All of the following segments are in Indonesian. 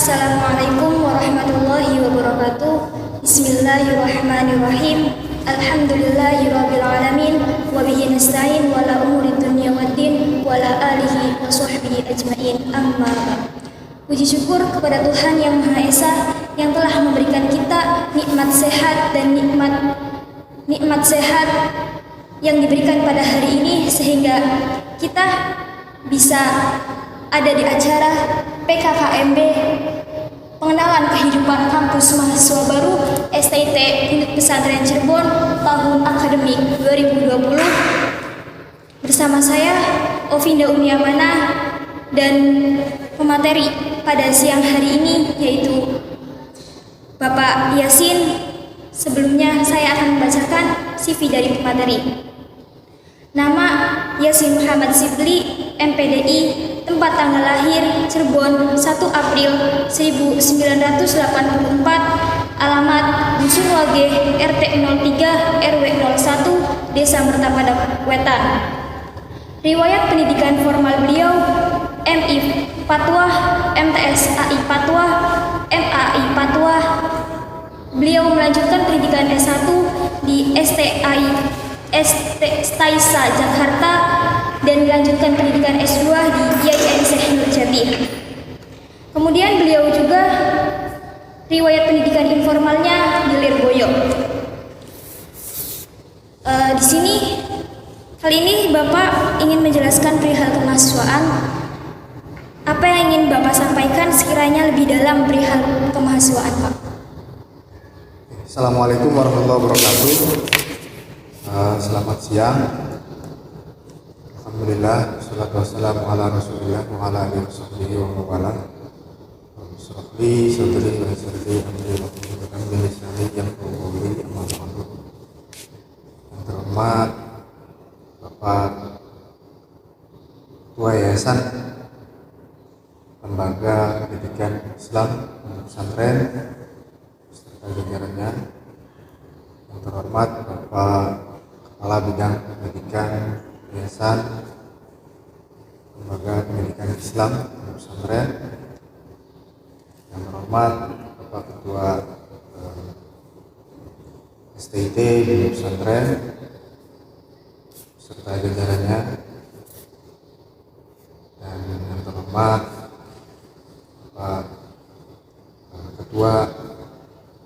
Assalamualaikum warahmatullahi wabarakatuh. Bismillahirrahmanirrahim. Alhamdulillahirabbil alamin wa bihi nasta'in wa la umuri dunya waddin wa la alihi wa sahbihi ajmain. Amma ba'd. Puji syukur kepada Tuhan Yang Maha Esa yang telah memberikan kita nikmat sehat dan nikmat sehat yang diberikan pada hari ini sehingga kita bisa ada di acara PKKMB Pengenalan Kehidupan Kampus Mahasiswa Baru STT Pondok Pesantren Cirebon tahun akademik 2020 bersama saya Ovinda Umiamana dan pemateri pada siang hari ini yaitu Bapak Yasin. Sebelumnya saya akan membacakan CV dari pemateri. Nama Yasin Muhammad Sibli, MPDI, tempat tanggal lahir Cirebon 1 April 1984, alamat Dusun Wage, RT 03 RW 01, Desa Mertapada Wetan. Riwayat pendidikan formal beliau MI Fatwa, MTS AI Fatwa, MAI Fatwa. Beliau melanjutkan pendidikan S1 di STAISA Jakarta dan melanjutkan pendidikan S2 di IAIN Syekh Nurjati. Kemudian beliau juga riwayat pendidikan informalnya di Lirboyo. Di sini kali ini Bapak ingin menjelaskan perihal kemahasiswaan. Apa yang ingin Bapak sampaikan sekiranya lebih dalam perihal kemahasiswaan, Pak? Assalamualaikum warahmatullahi wabarakatuh. Selamat siang. Alhamdulillah, wassalatu wassalamu ala rasulillah wa ala alihi wasahbihi wa wala. Surahli sadri wa sadri amri wa qulubkan bilisani yang qawli amma ba'du. Yang terhormat Bapak Ketua Yayasan Lembaga Pendidikan Islam Pondok Pesantren beserta jajarannya. Yang terhormat Bapak Kepala Bidang Pendidikan Yayasan Lembaga Pendidikan Islam Pondok Pesantren. Yang terhormat Bapak Ketua STT Pondok Pesantren beserta jajarannya. Dan yang terhormat Bapak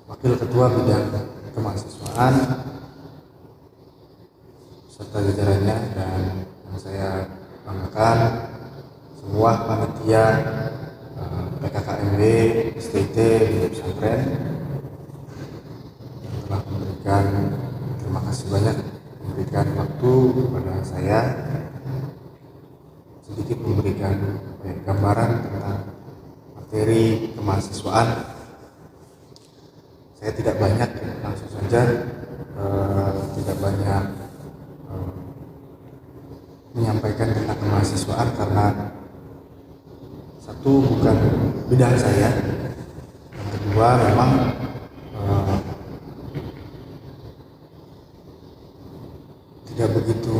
Wakil Ketua Bidang Kemahasiswaan serta jajarannya, dan yang saya banggakan semua panitia PKKMB STT Pondok Pesantren yang telah memberikan, terima kasih banyak memberikan waktu kepada saya sedikit memberikan gambaran tentang materi kemahasiswaan. Saya tidak banyak, langsung saja tidak banyak menyampaikan tentang kemahasiswaan karena satu, bukan bidang saya, yang kedua memang tidak begitu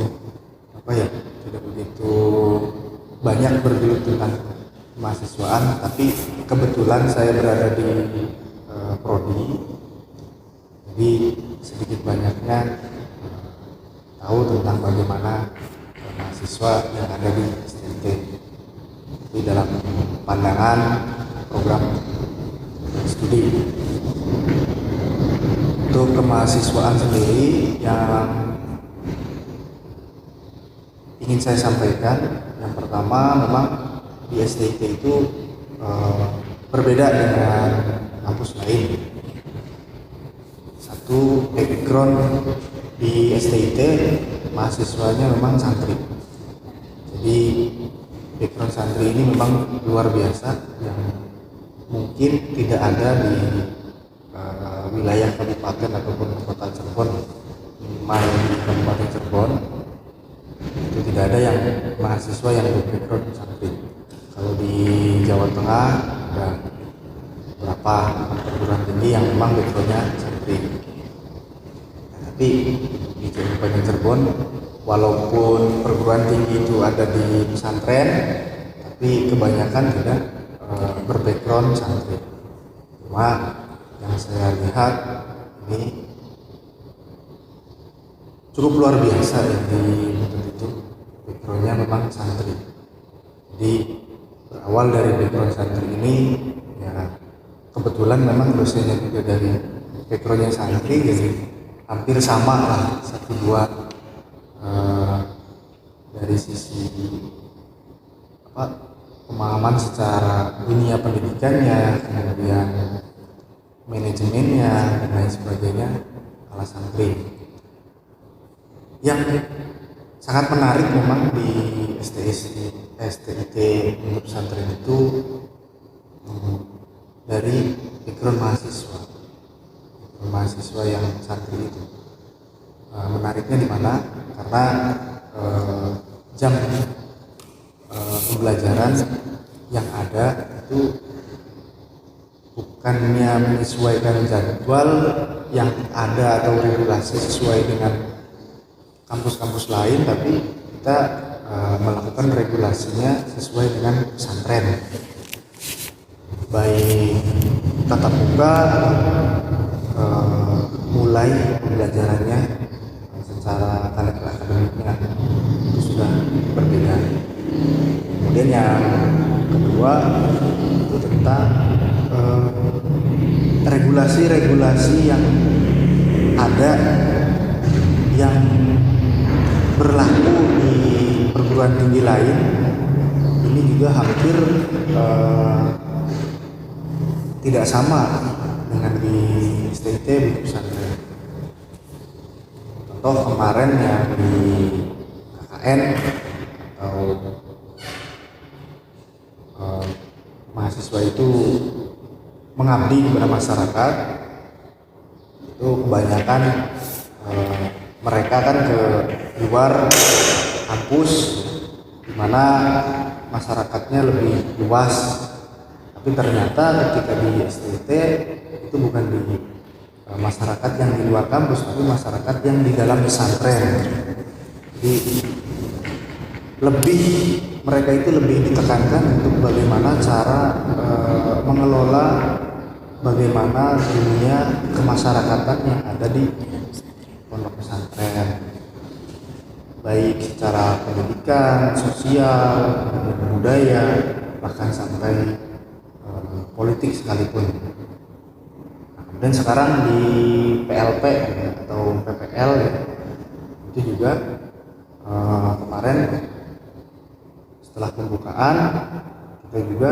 banyak bergelut tentang kemahasiswaan, tapi kebetulan saya berada di prodi, jadi sedikit banyaknya tahu tentang bagaimana mahasiswa yang ada di STT di dalam pandangan program studi. Untuk kemahasiswaan sendiri yang ingin saya sampaikan, yang pertama memang di STT itu berbeda dengan kampus lain. Satu, background di STT mahasiswanya memang santri. Jadi background santri ini memang luar biasa, yang mungkin tidak ada di wilayah kabupaten ataupun kota Cirebon. Minimal di Kabupaten Cirebon itu tidak ada yang mahasiswa yang background santri. Kalau di Jawa Tengah ada beberapa perguruan tinggi yang memang backgroundnya santri. Tapi di Kabupaten Cirebon, walaupun perguruan tinggi itu ada di pesantren, tapi kebanyakan tidak berbackground santri. Cuma yang saya lihat ini cukup luar biasa ya di Buntut itu, backgroundnya memang santri. Jadi berawal dari background santri ini ya kebetulan memang dosennya juga dari backgroundnya santri, jadi hampir sama lah satu dua dari sisi pemahaman secara dunia pendidikannya, kemudian manajemennya dan lain sebagainya ala santri. Yang sangat menarik memang di STIT untuk pesantren itu dari background mahasiswa yang santri itu. Menariknya di mana? Karena jam pembelajaran yang ada itu bukannya menyesuaikan jadwal yang ada atau regulasi sesuai dengan kampus-kampus lain, tapi kita melakukan regulasinya sesuai dengan pesantren, baik tatap muka mulai pembelajarannya secara kalender akademiknya itu sudah berbeda. Kemudian yang kedua itu tentang regulasi-regulasi yang ada yang berlaku di perguruan tinggi lain. Ini juga hampir tidak sama dengan di STIT Buntut Pesantren. Contoh kemarin yang di KKN atau mahasiswa itu mengabdi kepada masyarakat, itu kebanyakan mereka kan ke luar kampus di mana masyarakatnya lebih luas, tapi ternyata ketika di STIT itu bukan di masyarakat yang di luar kampus, tapi masyarakat yang di dalam pesantren. Jadi mereka itu lebih ditekankan untuk bagaimana cara mengelola bagaimana dunia kemasyarakatan yang ada di pondok pesantren, baik secara pendidikan, sosial, budaya, bahkan sampai politik sekalipun. Dan sekarang di PLP atau PPL itu juga kemarin setelah pembukaan kita juga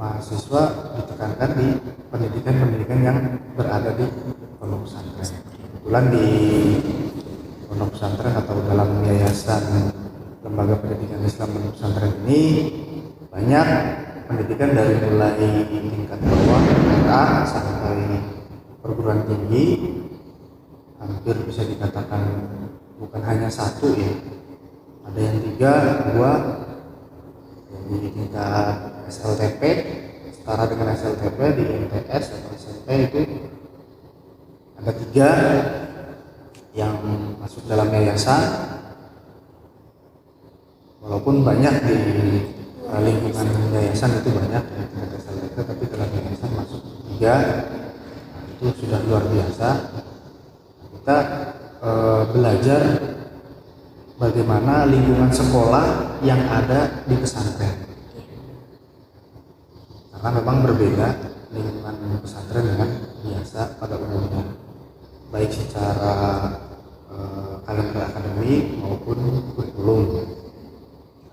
mahasiswa ditekankan di pendidikan yang berada di pondok pesantren. Kebetulan di pondok pesantren atau dalam yayasan lembaga pendidikan Islam pondok pesantren ini banyak pendidikan dari mulai tingkat bawah RA sampai perguruan tinggi, hampir bisa dikatakan bukan hanya satu ya, ada yang 3, 2 di tingkat SLTP, setara dengan SLTP di MTS atau SMP itu ada 3 yang masuk dalam yayasan, walaupun banyak di lingkungan yayasan itu banyak ya tingkat SLTP, tapi dalam yayasan masuk 3. Itu sudah luar biasa. Kita belajar bagaimana lingkungan sekolah yang ada di pesantren, karena memang berbeda lingkungan pesantren dengan biasa pada umumnya, baik secara kalender akademik maupun kurikulum.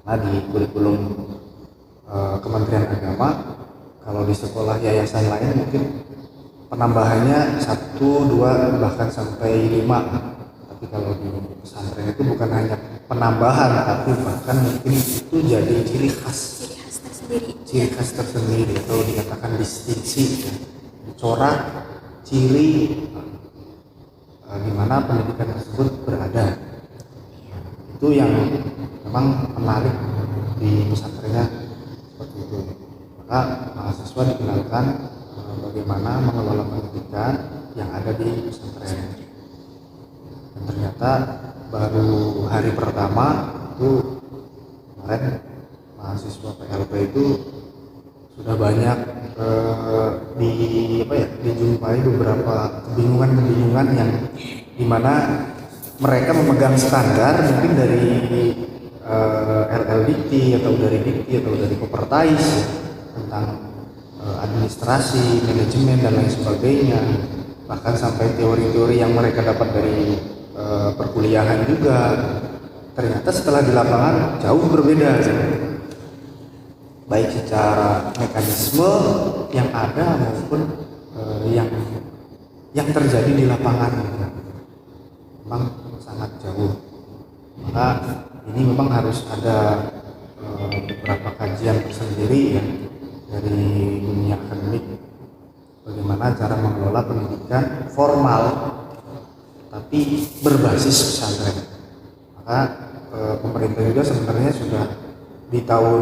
Nah, di kurikulum Kementerian Agama, kalau di sekolah yayasan lain mungkin penambahannya 1, 2 bahkan sampai 5, tapi kalau di pesantren itu bukan hanya penambahan, tapi bahkan mungkin itu jadi ciri khas tersendiri atau dikatakan distinksi ya, corak ciri di mana pendidikan tersebut berada. Itu yang memang menarik di pesantrennya seperti itu. Maka mahasiswa dikenalkan bagaimana mengelola pendidikan yang ada di pesantren. Dan ternyata baru hari pertama itu kemarin mahasiswa PLP itu sudah banyak dijumpai beberapa kebingungan yang dimana mereka memegang standar mungkin dari LLDikti atau dari Dikti atau dari Kopertais tentang administrasi, manajemen dan lain sebagainya, bahkan sampai teori-teori yang mereka dapat dari perkuliahan juga, ternyata setelah di lapangan jauh berbeda, baik secara mekanisme yang ada maupun yang terjadi di lapangan, memang sangat jauh. Maka ini memang harus ada beberapa kajian tersendiri ya dari dunia akademik, bagaimana cara mengelola pendidikan formal tapi berbasis pesantren. Maka pemerintah juga sebenarnya sudah di tahun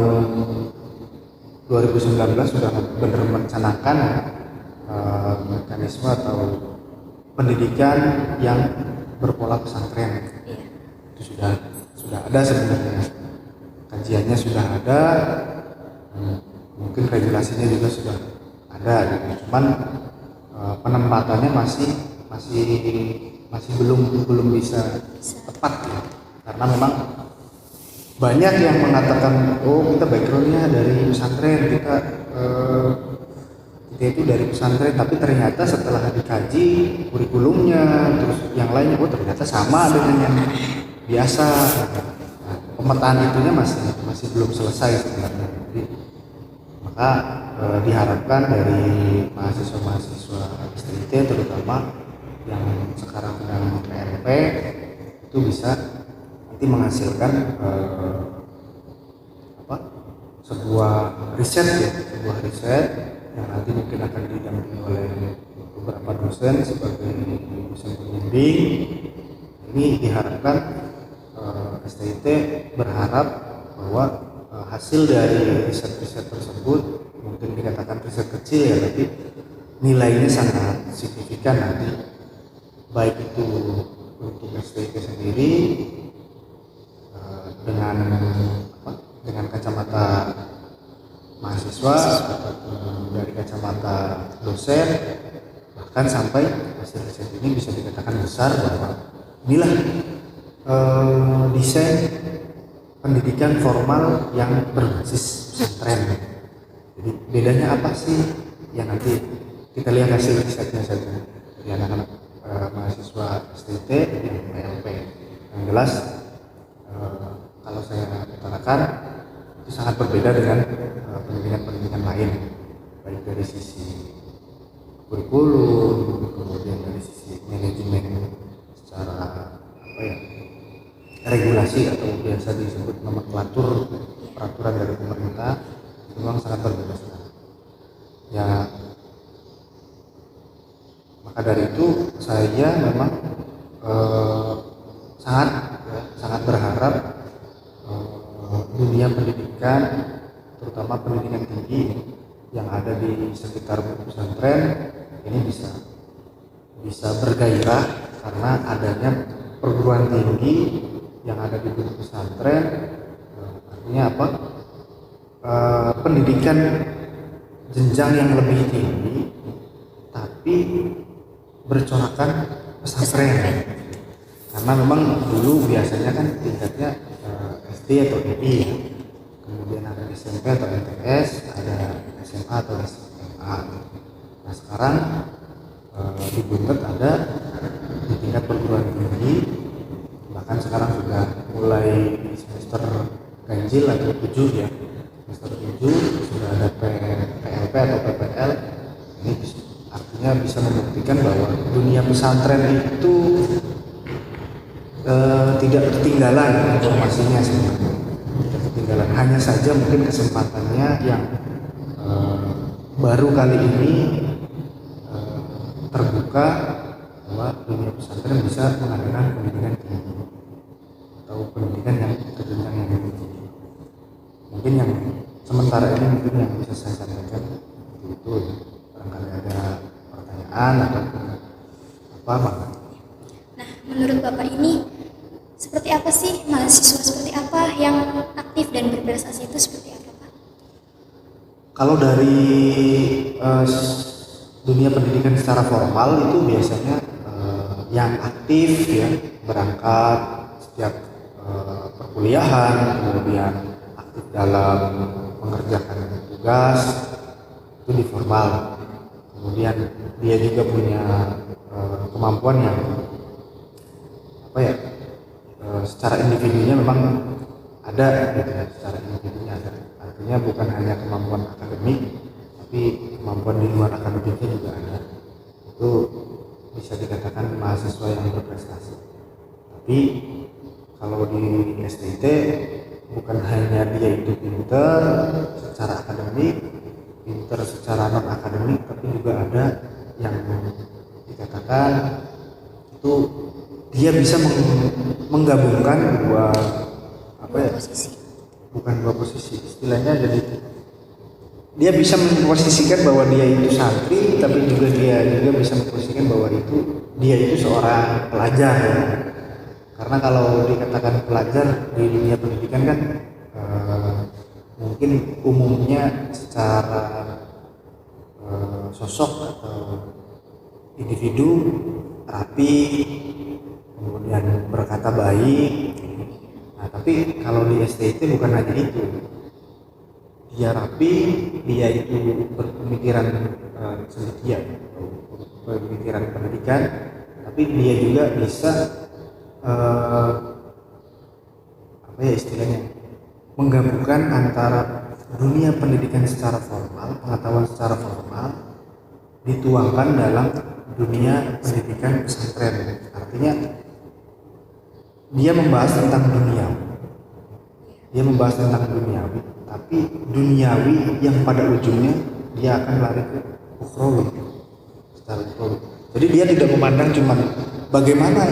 2019 sudah benar merencanakan mekanisme atau pendidikan yang berpola pesantren. Itu sudah ada sebenarnya, kajiannya sudah ada, mungkin regulasinya juga sudah ada gitu. Cuman penempatannya masih belum bisa tepat ya, karena memang banyak yang mengatakan kita backgroundnya dari pesantren, kita itu dari pesantren, tapi ternyata setelah dikaji kurikulumnya terus yang lainnya ternyata sama dengan yang biasa. Nah, pemetaan itunya masih belum selesai sebenarnya. Jadi, maka diharapkan dari mahasiswa STIT terutama yang sekarang sedang PLP itu bisa nanti menghasilkan sebuah riset yang nanti mungkin akan didampingi oleh beberapa dosen sebagai dosen pembimbing. Ini diharapkan STIT berharap bahwa hasil dari riset-riset tersebut, mungkin dikatakan riset kecil ya, tapi nilainya sangat signifikan nanti, baik itu untuk STIT sendiri dengan kacamata mahasiswa, dari kacamata dosen, bahkan sampai hasil riset ini bisa dikatakan besar bahwa inilah desain pendidikan formal yang berbasis pesantren. Jadi bedanya apa sih? Ya nanti kita lihat hasil risetnya saja dari anak-anak mahasiswa STT dan PLP. Yang jelas kalau saya katakan itu sangat berbeda dengan pendidikan lain, baik dari sisi kurikulum, kemudian dari sisi manajemen secara regulasi atau biasa disebut nomenklatur peraturan dari pemerintah, itu memang sangat berbeda sekali. Ya, maka dari itu saya memang sangat berharap dunia pendidikan, terutama pendidikan tinggi yang ada di sekitar pesantren ini bisa bergairah karena adanya perguruan tinggi yang ada di pesantren. Artinya apa? Pendidikan jenjang yang lebih tinggi tapi bercorakan pesantren. Karena memang dulu biasanya kan tingkatnya SD atau DI ya. Kemudian ada SMP atau MTS, ada SMA atau SMA. Nah sekarang di Buntet ada di tingkat perguruan tinggi, bahkan sekarang sudah mulai di semester ganjil atau 7 ya, semester 7 sudah ada PLP atau PPL. Ini artinya bisa membuktikan bahwa dunia pesantren itu tidak ketinggalan informasinya sebenarnya, tidak ketinggalan. Hanya saja mungkin kesempatannya yang baru kali ini terbuka bahwa dunia pesantren bisa mengadakan pendidikan tinggi atau pendidikan yang kejenjang yang lebih tinggi. Mungkin yang sementara ini mungkin yang bisa saya sampaikan itu ya. Barangkali ada pertanyaan atau apa. Nah, menurut Bapak ini seperti apa sih mahasiswa seperti apa yang aktif dan berprestasi itu seperti apa, Pak? Kalau dari dunia pendidikan secara formal itu biasanya yang aktif ya berangkat setiap perkuliahan, kemudian aktif dalam mengerjakan tugas itu di formal. Kemudian dia juga punya kemampuan yang apa ya, secara individunya memang ada gitu ya, secara individunya ada. Artinya bukan hanya kemampuan akademik, tapi kemampuan di luar akademiknya juga ada. Itu bisa dikatakan mahasiswa yang berprestasi. Tapi kalau di STT bukan hanya dia itu pinter secara akademik, pinter secara non akademik, tapi juga ada yang dikatakan itu dia bisa menggabungkan dua apa ya, bukan dua posisi istilahnya, jadi dia bisa memposisikan bahwa dia itu santri, tapi juga dia juga bisa memposisikan bahwa dia itu seorang pelajar ya. Karena kalau dikatakan pelajar di dunia pendidikan kan mungkin umumnya secara sosok atau individu rapi, kemudian berkata baik. Nah, tapi kalau di STT bukan hanya itu. Dia rapi, dia itu berpemikiran cendekia, pemikiran pendidikan, tapi dia juga bisa apa ya istilahnya, menggabungkan antara dunia pendidikan secara formal, pengetahuan secara formal dituangkan dalam dunia pendidikan pesantren. Artinya dia membahas tentang duniawi, tapi duniawi yang pada ujungnya dia akan lari ke ukhrawi, secara ukhrawi. Jadi dia tidak memandang cuma bagaimana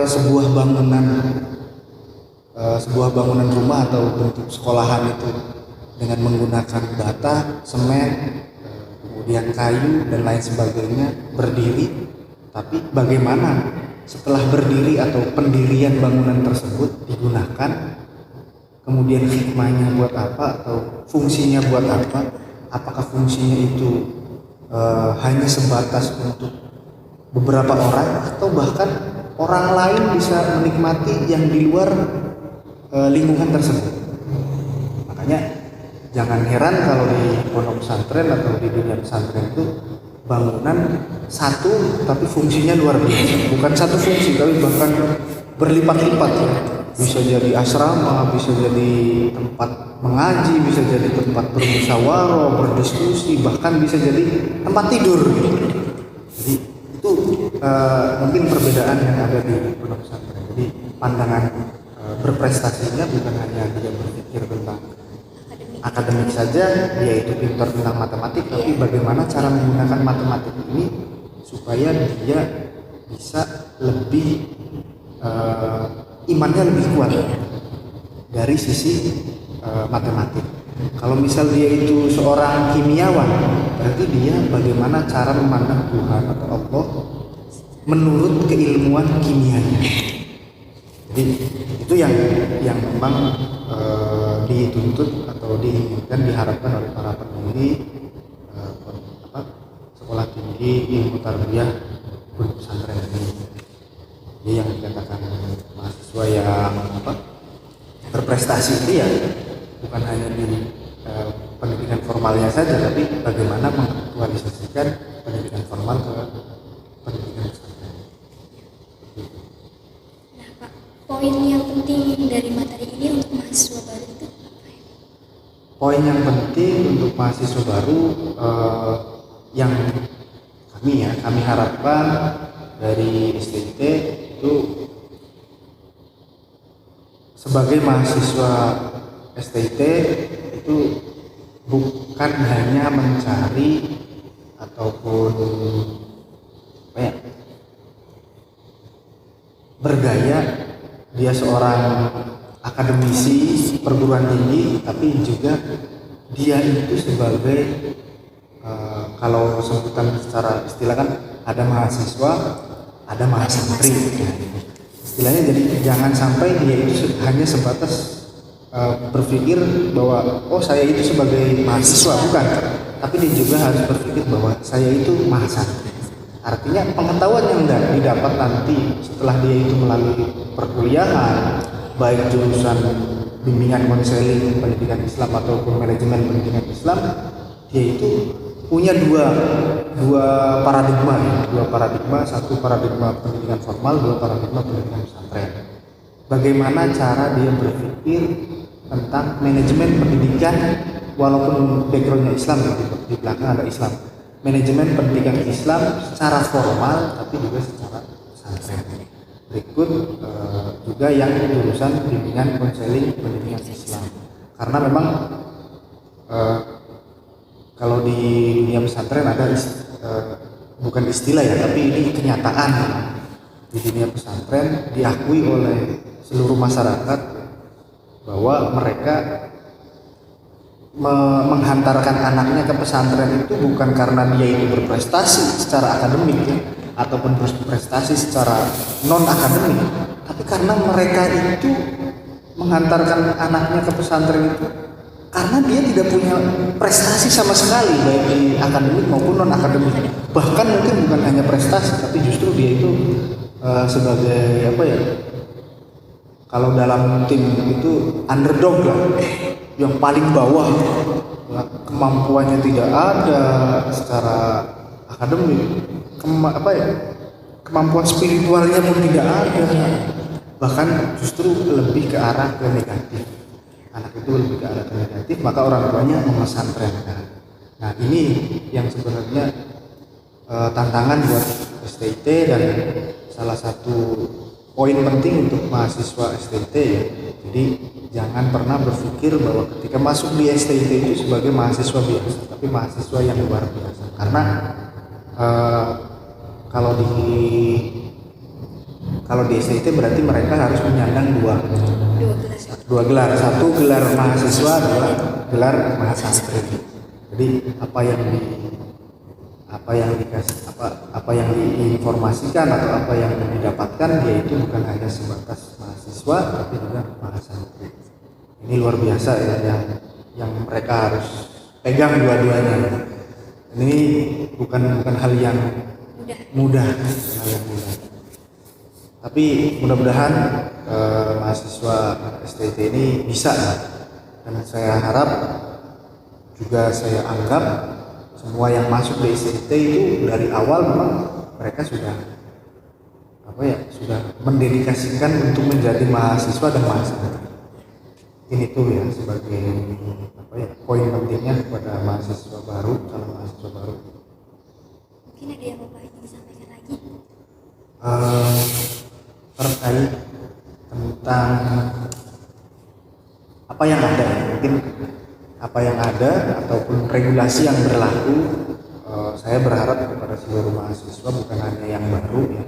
sebuah bangunan rumah atau bentuk sekolahan itu dengan menggunakan bata, semen, kemudian kayu dan lain sebagainya berdiri, tapi bagaimana setelah berdiri atau pendirian bangunan tersebut digunakan, kemudian hikmahnya buat apa atau fungsinya buat apa, apakah fungsinya itu hanya sebatas untuk beberapa orang atau bahkan orang lain bisa menikmati yang di luar lingkungan tersebut. Makanya jangan heran kalau di pondok pesantren atau di dunia pesantren itu bangunan satu tapi fungsinya luar biasa, bukan satu fungsi tapi bahkan berlipat-lipat ya. Bisa jadi asrama, bisa jadi tempat mengaji, bisa jadi tempat bermusyawarah, berdiskusi, bahkan bisa jadi tempat tidur gitu. Jadi itu mungkin perbedaan yang ada di pondok pesantren. Jadi pandangan berprestasinya bukan hanya dia berpikir tentang akademik saja, dia itu pintar tentang matematik, tapi bagaimana cara menggunakan matematik ini supaya dia bisa lebih imannya lebih kuat dari sisi matematik. Kalau misal dia itu seorang kimiawan, berarti dia bagaimana cara memandang Tuhan atau Allah menurut keilmuan kimianya. Jadi itu yang memang dituntut atau diinginkan, diharapkan oleh para pendiri sekolah tinggi ilmu tarbiyah pondok pesantren ini. Jadi yang dikatakan mahasiswa yang berprestasi itu ya bukan hanya di pendidikan formalnya saja, tapi bagaimana mengaktualisasikan pendidikan formal ke pendidikan pesantren. Nah Pak, poin yang penting dari materi ini untuk mahasiswa baru itu apa ya? Poin yang penting untuk mahasiswa baru yang kami harapkan dari STT itu sebagai mahasiswa STT itu bukan hanya mencari ataupun bergaya dia seorang akademisi perguruan tinggi, tapi juga dia itu sebagai kalau sebutan secara istilah kan ada mahasiswa, ada mahasantri. Istilahnya jadi jangan sampai dia itu hanya sebatas berpikir bahwa oh saya itu sebagai mahasiswa, bukan, tapi dia juga harus berpikir bahwa saya itu maha santri. Artinya pengetahuan yang didapat nanti setelah dia itu melalui perkuliahan, baik jurusan bimbingan konseling pendidikan Islam ataupun manajemen pendidikan Islam, dia itu punya dua paradigma, satu paradigma pendidikan formal, dua paradigma pendidikan pesantren. Bagaimana cara dia berpikir tentang manajemen pendidikan, walaupun backgroundnya Islam, di belakang ada Islam, manajemen pendidikan Islam secara formal tapi juga secara pesantren. Berikut juga yang jurusan bimbingan konseling pendidikan Islam, karena memang kalau di dunia pesantren ada bukan istilah ya, tapi ini kenyataan. Di dunia pesantren diakui oleh seluruh masyarakat bahwa mereka menghantarkan anaknya ke pesantren itu bukan karena dia itu berprestasi secara akademik ya, ataupun berprestasi secara non akademik, tapi karena mereka itu menghantarkan anaknya ke pesantren itu karena dia tidak punya prestasi sama sekali, baik di akademik maupun non akademik. Bahkan mungkin bukan hanya prestasi, tapi justru dia itu sebagai apa ya, kalau dalam tim itu underdog lah, yang paling bawah, kemampuannya tidak ada secara akademik, kemampuan spiritualnya pun tidak ada, bahkan justru lebih ke arah ke negatif. Anak itu lebih ke arah ke negatif, maka orang tuanya memesantrenkan. Nah ini yang sebenarnya tantangan buat STT, dan salah satu poin penting untuk mahasiswa STT ya. Jadi jangan pernah berpikir bahwa ketika masuk di STT itu sebagai mahasiswa biasa, tapi mahasiswa yang luar biasa. Karena kalau di STT berarti mereka harus menyandang dua gelar, satu gelar mahasiswa, dua gelar mahasantri. Jadi apa yang diinformasikan atau apa yang didapatkan, dia itu bukan hanya sebatas mahasiswa tapi juga mahasantri. Ini luar biasa ya, yang mereka harus pegang dua-duanya. Ini bukan hal yang mudah. Tapi mudah-mudahan mahasiswa STT ini bisa ya. Dan saya harap juga, saya anggap semua yang masuk di STT itu dari awal memang mereka sudah mendedikasikan untuk menjadi mahasiswa dan mahasiswa. Ini tuh ya sebagai poin pentingnya kepada mahasiswa baru, calon mahasiswa baru. Mungkin ada yang Bapak ingin sampaikan lagi? Terkait tentang apa yang ada, mungkin apa yang ada ataupun regulasi yang berlaku, saya berharap kepada seluruh mahasiswa, bukan hanya yang baru ya,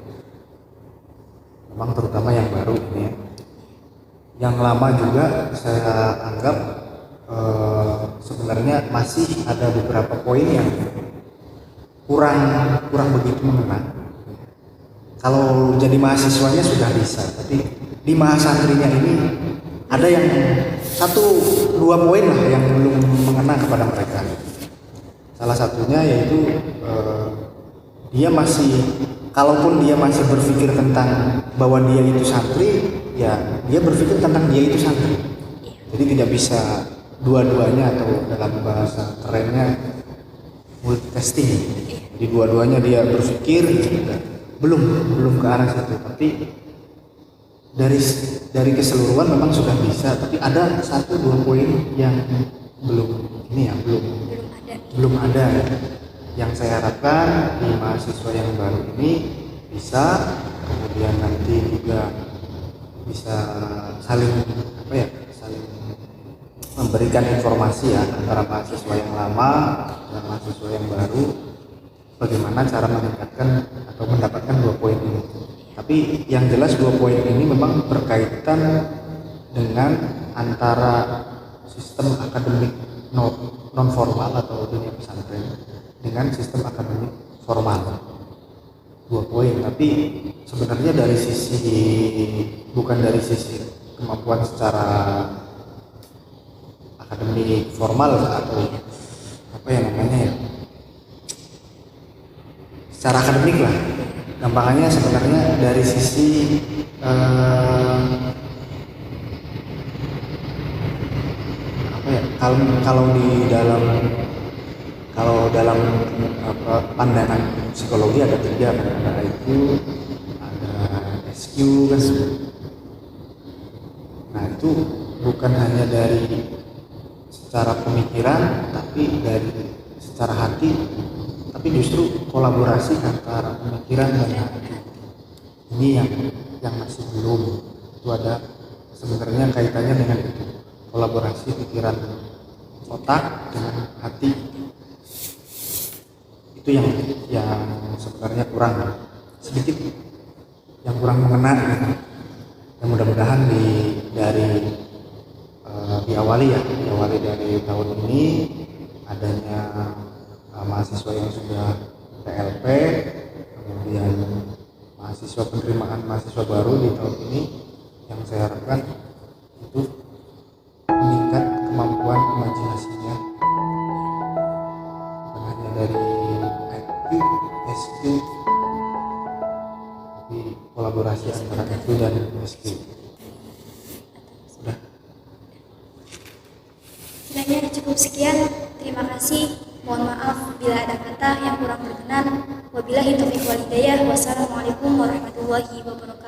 memang terutama yang baru ini ya. Yang lama juga saya anggap sebenarnya masih ada beberapa poin yang kurang begitu mengena. Kalau jadi mahasiswanya sudah bisa, tapi di mahasantrinya ini ada yang 1-2 poin lah yang belum mengena kepada mereka. Salah satunya yaitu kalaupun dia masih berpikir tentang bahwa dia itu santri, ya dia berpikir tentang dia itu santri. Jadi tidak bisa dua-duanya, atau dalam bahasa kerennya multitasking. Jadi dua-duanya dia berpikir, belum ke arah situ, tapi dari keseluruhan memang sudah bisa, tapi ada 1-2 poin yang belum ada. Yang saya harapkan di mahasiswa yang baru ini bisa, kemudian nanti juga bisa saling memberikan informasi ya antara mahasiswa yang lama dan mahasiswa yang baru, bagaimana cara meningkatkan atau mendapatkan 2 poin ini. Tapi yang jelas 2 poin ini memang berkaitan dengan antara sistem akademik non formal atau dunia pesantren dengan sistem akademik formal. 2 poin, tapi sebenarnya bukan dari sisi kemampuan secara akademik formal atau apa ya namanya ya, secara akademik lah. Gampangannya sebenarnya dari sisi apa ya, kalau dalam pandangan psikologi ada tiga, ada IQ, ada SQ kan. Nah itu bukan hanya dari secara pemikiran, tapi dari secara hati, tapi justru kolaborasi antara pemikiran dan hati. Ini yang masih belum, itu ada sebenarnya kaitannya dengan itu, kolaborasi pikiran otak dengan hati. Itu yang sebenarnya kurang sedikit, yang kurang mengena gitu. Dan mudah-mudahan diawali dari tahun ini adanya mahasiswa yang sudah PLP, kemudian penerimaan mahasiswa baru di tahun ini, yang saya harapkan itu meningkat kemampuan imajinasinya, bukan hanya dari IQ, SQ, tapi kolaborasi antara IQ dan SQ. Sudah. Kiranya cukup sekian. Terima kasih. Mohon maaf bila ada kata yang kurang berkenan. Wabillahi taufiq wal hidayah. Wassalamualaikum warahmatullahi wabarakatuh.